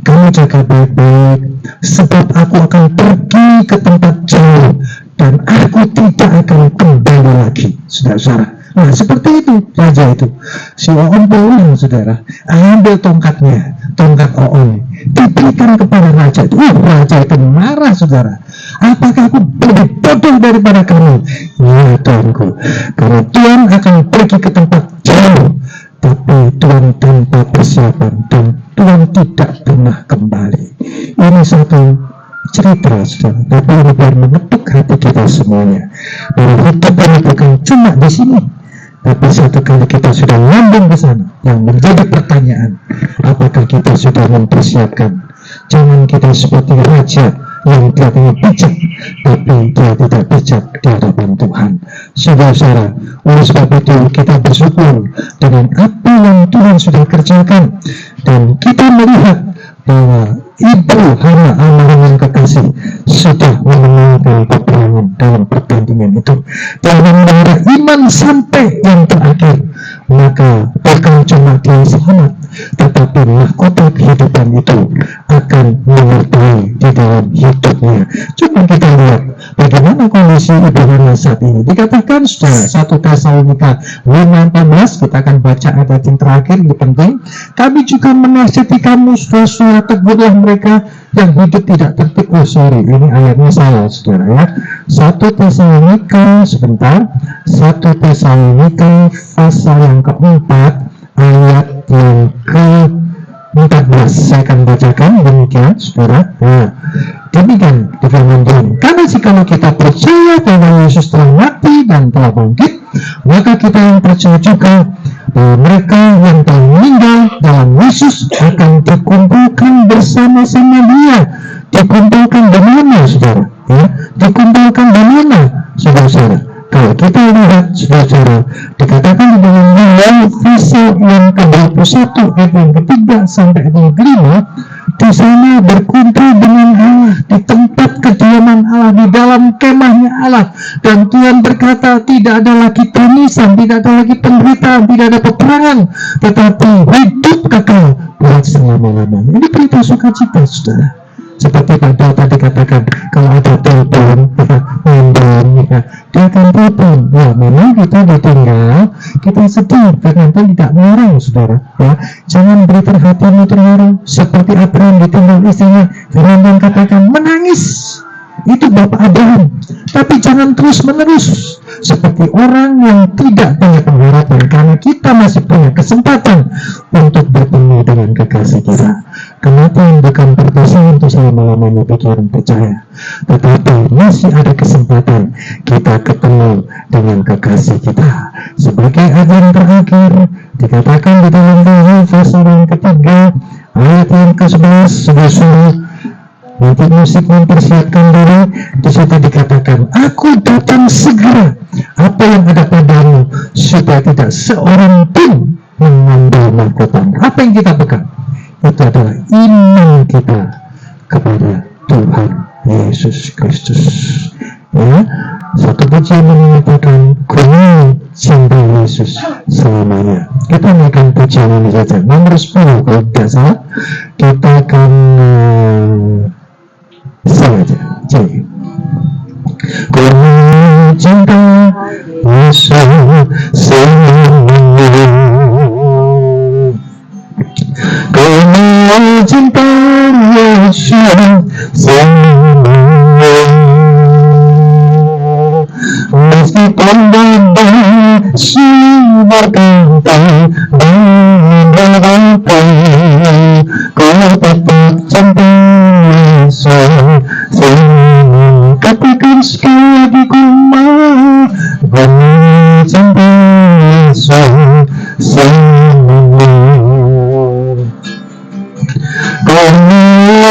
kamu jaga baik-baik, sebab aku akan pergi ke tempat jauh dan aku tidak akan kembali lagi, saudara. Nah, seperti itu raja itu. Si Oon pulang, saudara, ambil tongkatnya, tongkat Oon, diberikan kepada raja itu. Raja itu marah, saudara. Apakah aku lebih bodoh daripada kamu? Ya, Tuanku, karena Tuhan akan pergi ke tempat jauh, tapi Tuhan tanpa persiapan, dan Tuhan tidak pernah kembali. Ini satu cerita, saudara, tapi ini biar mengetuk hati kita semuanya, bahwa hidup ini bukan cuma di sini, tapi satu kali kita sudah nyambung ke sana, yang menjadi pertanyaan, apakah kita sudah mempersiapkan? Jangan kita seperti raja yang kelihatannya bijak, tapi dia tidak bijak di hadapan Tuhan. Saudara-saudara, oleh sebab itu kita bersyukur dengan apa yang Tuhan sudah kerjakan, dan kita melihat bahwa Ibu Hana Amaran yang kekasih sudah memenangkan peperangan dalam pertandingan itu. Dia memelihara iman sampai yang terakhir. Maka bukan cuma dia selamat, tetapi mahkota kehidupan itu akan menyertai di dalam hidupnya. Coba kita lihat bagaimana kondisi Ibu Hana saat ini. Dikatakan saudara 1 Tesalonika 5:14, kita akan baca ayat yang terakhir, ini penting. Kami juga menasihati kamu saudara, tegurlah mereka yang hidup tidak tertib. Oh sorry, ini ayatnya salah saudara ya. 1 Tesalonika, sebentar, 1 Tesalonika pasal yang keempat ayat yang ke-14, saya akan bacakan demikian saudara. Nah, demikian di firman Tuhan. Karena jikalau kita percaya bahwa Yesus telah mati dan telah bangkit, maka kita yang percaya juga bahwa mereka yang telah meninggal dalam Yesus akan dikumpulkan bersama-sama Dia. Dikumpulkan di mana saudara? Ya, dikumpulkan di mana saudara-saudara? Kalau kita lihat saudara, dikatakan di dalam pasal yang ke-21 ayat yang ketiga sampai ayat yang kelima, di sana berkumpul dengan Allah di tempat kediaman Allah, di dalam kemahnya Allah. Dan Tuhan berkata, tidak ada lagi tangisan, tidak ada lagi penderitaan, tidak ada peperangan, tetapi hidup kekal buat selama-lamanya. Ini berita sukacita saudara. Seperti pada tadi katakan, kalau ada telepon, ya, dia akan telepon. Ya, memang kita ditinggal, kita sedih, karena kita tidak marah, saudara. Ya, jangan berikan hatimu terharu, seperti Abraham ditinggal istrinya. Firman katakan menangis. Itu Bapak Abraham. Tapi jangan terus menerus seperti orang yang tidak punya pengharapan, karena kita masih punya kesempatan untuk bertemu dengan kekasih kita. Kematian bukan perpisahan untuk selama-lamanya, pikiran percaya, tetapi masih ada kesempatan kita ketemu dengan kekasih kita. Sebagai ayat yang terakhir dikatakan di dalam pasal yang ketiga ayat yang ke-11, sudah nanti musik mempersiapkan diri. Di situ dikatakan, aku datang segera, apa yang ada padamu, supaya tidak seorang pun mengambil mahkota. Apa yang kita pegang itu adalah iman kita kepada Tuhan Yesus Kristus. Ya, satu pujian mengatakan, ku cinta Yesus selamanya. Kita akan pujian ini saja, nomor 10 kalau tidak salah. Kita akan saja jadi ku cinta Yesus selamanya, ku cinta Yesus selamanya, meskipun badai berkata dan berkata, ku tetap cinta Yesus. Katakan sekali lagi, ku mau cinta Yesus selamanya, ku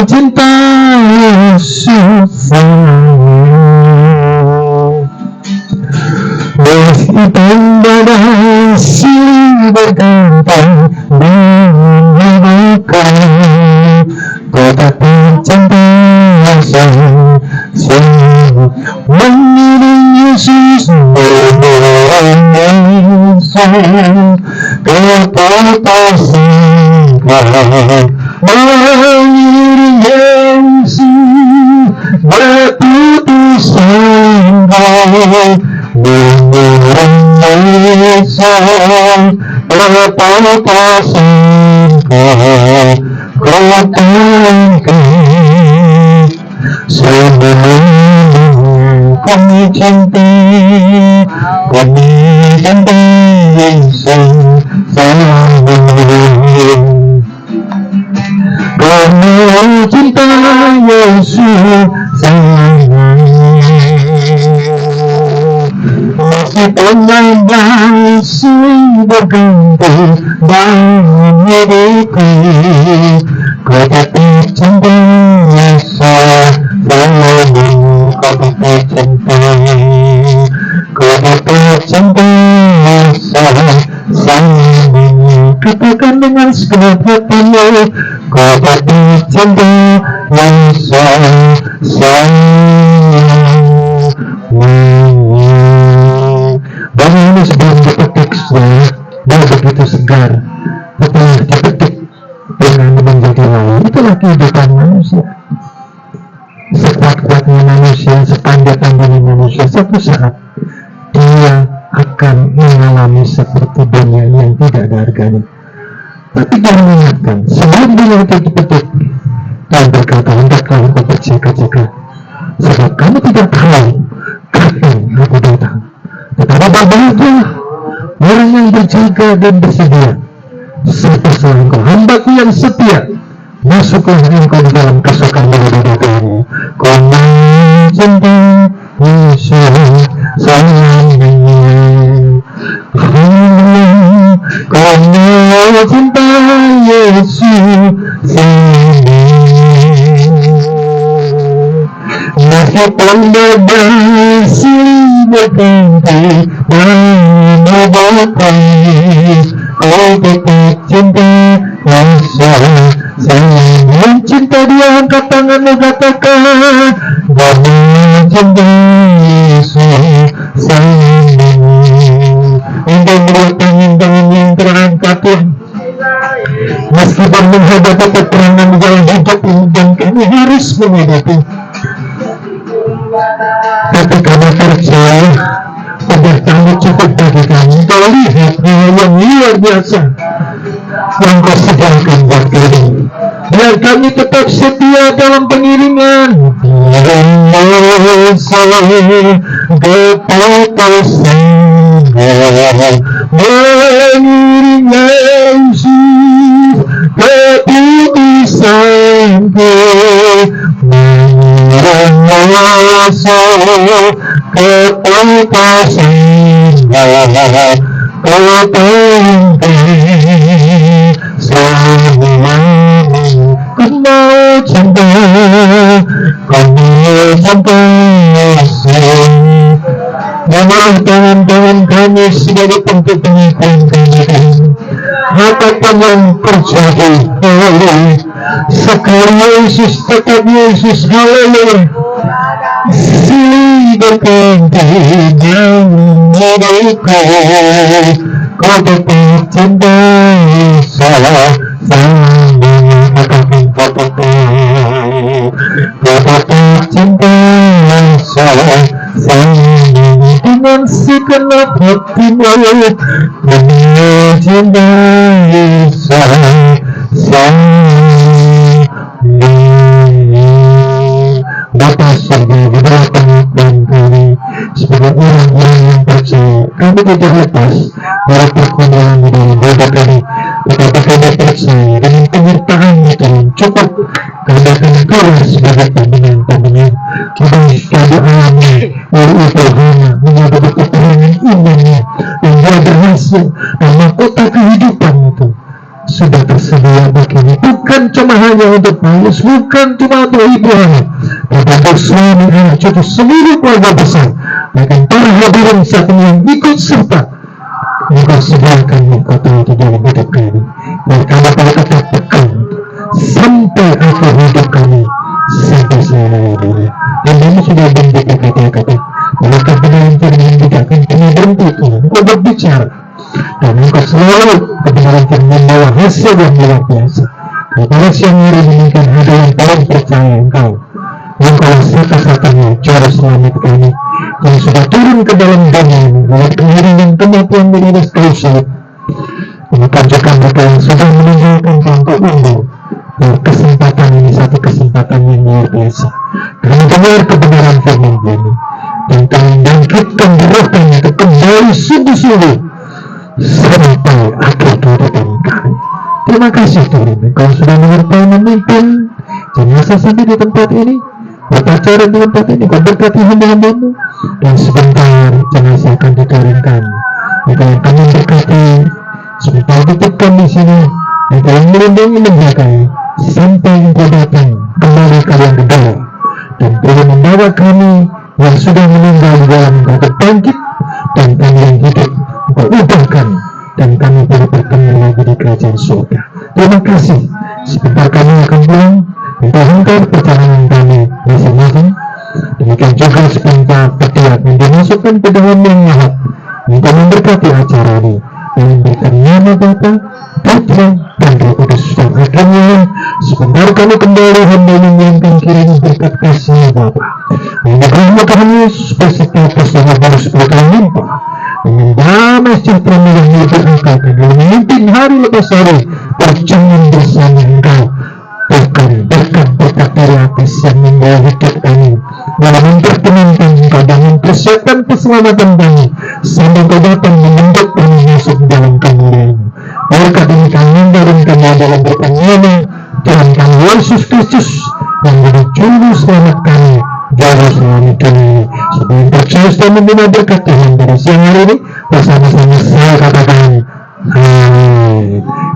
cinta Yesus selamanya, meskipun badai silih berkata dan berkata, ku tetap cinta Yesus, mengiring Yesus berdoa Yesus, keputusan mengiring Yesus, berputusan mengiring Yesus, berputusan sebelum kami cinta Yesus selamanya, kami cinta Yesus selamanya, meskipun masih berganti dalam hidupku, ku tetap cinta Yesus selamanya, ku tetap cinta, ku tetap cinta Yesus selamanya. Katakan dengan segenap hatimu, ku tetap cinta Yesus selamanya. Dan ini sebelum dipetik dia begitu segar. Setelah dipetik dengan menjadi lain, itu itulah kehidupan manusia. Sekuat-kuatnya manusia, sepanjang-panjangnya manusia, satu saat dia akan mengalami seperti dunia yang tidak ada harganya. Tapi jangan ingatkan, sebelum dunia itu dipetik, Tuhan berkata, hendaklah engkau berjaga-jaga, sebab kamu tidak tahu kapan aku datang. Tetapi berbahagialah orang yang berjaga dan bersedia. Setelah engkau hambaku yang setia, masuklah engkau di dalam kesukaan bidadari. Kau mencintai Yesus sayangnya, kau mencintai Yesus sayangnya. Meskipun berdasi berganti menyebabkan kau tetap cinta Yesus sayang. Cinta dia, angkat tanganmu katakan, kau mencintai Yesus sayang. Engkau melihat tangan-tangan yang terangkat Tuhan, meskipun menghadapi peperangan di dalam hidup ini, dan kami harus menghadapi. Tapi kami percaya pada kami cukup bagi kami. Kau lihat hal yang luar biasa yang kau sediakan buat kami. Biar kami tetap setia dalam pengiriman. Yesus mengiring Yesus keputusanku, mengiring Yesus keputusanku, ku mau cinta, ku mau cinta Yesus. Memang tangan-tangan kami sebagai bentuk pengakuan kami, apapun yang terjadi, haleluya, sekali Yesus tetap Yesus, haleluya. Silih berganti yang hidupku, kau tetap cinta Yesus sayang. Kau tetap cinta Yesus sayang. Dengan segenap hatimu, cinta Yesus sayang. Bapa surga, adalah pengakuan kami sebagai orang-orang yang percaya. Kami tidak lepas dari perkenalan di dalam hidup kami, tetapi kami percaya dengan penyertaan Tuhan cukup. Kami akan keluar sebagai pembinaan-pembinaan. Kita doanya dari Tuhan menjadi peperangan indahnya yang dia berhasil, dan mahkota kehidupan itu sudah tersedia baginya, bukan cuma hanya untuk Paulus, bukan cuma untuk ibunya, tapi untuk suami, anak, cucu, seluruh keluarga besar, bahkan para hadirin saat ini yang ikut serta. Engkau sediakan mahkota itu dalam hidup kami, dan kami boleh tetap pegang sampai akhir hidup kami, sampai selama-lamanya. Dan kami sudah berhenti kata-kata, oleh kebenaran firman tidak akan pernah berhenti. Engkau berbicara, dan engkau selalu kebenaran firman membawa hasil yang luar biasa. Dan kalau siang hari demikian ada yang paling percaya engkau satu-satunya juru selamat kami yang sudah turun ke dalam dunia ini lewat pengiriman kematian di atas kayu salib. Demikian juga mereka yang sudah meninggalkan bangku umum. Dan kesempatan ini satu kesempatan yang luar biasa. Kami dengar kebenaran firman ini, dan kami bangkitkan roh kami untuk kembali sungguh-sungguh sampai akhir kehidupan kami. Terima kasih Tuhan, Engkau sudah menyertai memimpin jenazah sampai di tempat ini, upacara di tempat ini. Kau berkati hamba-hambamu, dan sebentar jenazah akan diturunkan. Engkau yang kami berkati, sebentar titipkan di sini, Engkau yang melindungi menjagai sampai Engkau datang kembali kalian kedua, dan boleh membawa kami yang sudah meninggal di dalam Engkau berbangkit, dan kami yang hidup Engkau ubahkan, dan kami boleh bertemu lagi di kerajaan surga. Terima kasih. Sebentar kami akan pulang, Engkau hantar perjalanan kami masing-masing. Demikian juga sebentar petiak yang dimasukkan ke dalam yang lahat. Engkau memberkati acara ini, dalam berkat nama Bapa, Putra, dan Roh Kudus yang adanya. Sebentar kami kembali hamba menginginkan kiranya berkat kasih Bapa. Menyebabkan Tuhan Yesus beserta bersama harus berkelimpah dengan damai sejahtera melihat Engkau dan memimpin hari lepas hari berjalan bersama Engkau. Bahkan berkat dari atas yang membawa hidup kami dalam memperkenankan Engkau dan mempersiapkan keselamatan kami sampai Engkau datang membentuk kami masuk dalam kemuliaan. Berkat ini kami dalam kami dalam berkat nama Tuhan kami Yesus Kristus yang menjadi juru selamat kami juru selamat dunia. Sebelum percaya dan menerima berkat Tuhan dari siang hari ini bersama-sama saya katakan amin.